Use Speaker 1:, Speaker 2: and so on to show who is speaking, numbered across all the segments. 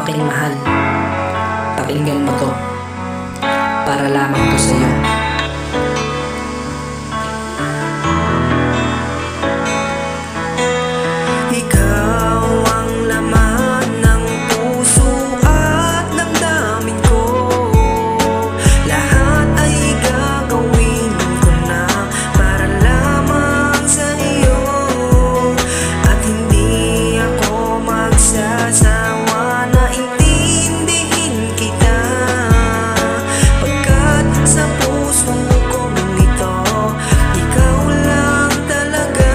Speaker 1: aking mahal, pakinggan mo to, para lamang to sa'yo.
Speaker 2: Ikaw ang laman ng puso at damdamin ko. Lahat ay gagawin ko na para lamang sa iyo. At hindi ako magsasawa na intindihin kita, pagkat sa puso kong ito, ikaw lang talaga.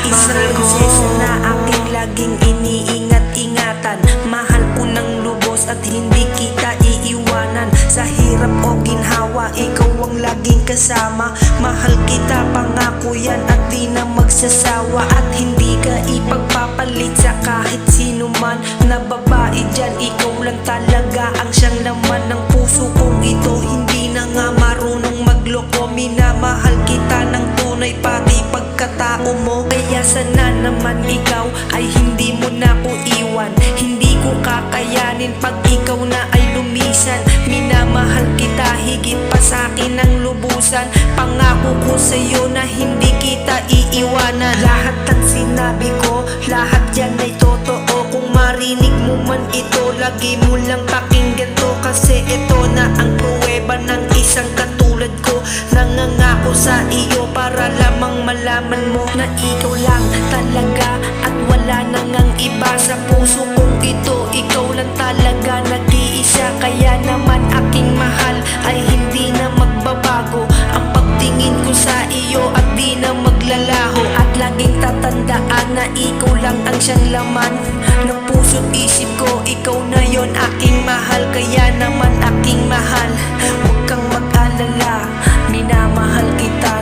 Speaker 2: Isang prinsesa na aking laging iniingat-ingatan. Mahal ko ng lubos at hindi kita iiwanan. Sa hirap o ginhawa, ikaw ang laging kasama. Mahal kita, pangako yan at di na magsasawa. At hindi ka ipagpapalit sa kahit sino man na babae dyan. Ikaw lang talaga ang siyang laman ng puso kong ito. Hindi na nga marunong magloko. Minamahal kita ng tunay, pati pagkatao mo. Kaya sana naman ikaw ay hindi mo na ko iwan. Hindi ko kakayanin pag ikaw na ay lumisan. Minamahal kita higit pa sa akin ng lubusan. Pangako ko sa'yo na hindi kita iiwanan. Lahat ng sinabi ko, lahat yan ay totoo. Kung marinig mo man ito, lagi mo lang pakinggan to. Kasi ito na ang pruweba ng isang katulad ko. Nangangako sa iyo para lamang malaman mo na ikaw lang talaga at wala nang ang iba. Sa puso kong ito, ikaw lang talaga nag-iisa. Kaya naman aking mahal ay hindi na magbabago ang pagtingin ko sa iyo at di na maglalaho. At laging tatandaan na ikaw lang ang siyang laman ng puso't isip ko. Ikaw na yon aking mahal, kaya naman aking mahal, huwag kang mag-alala, minamahal kita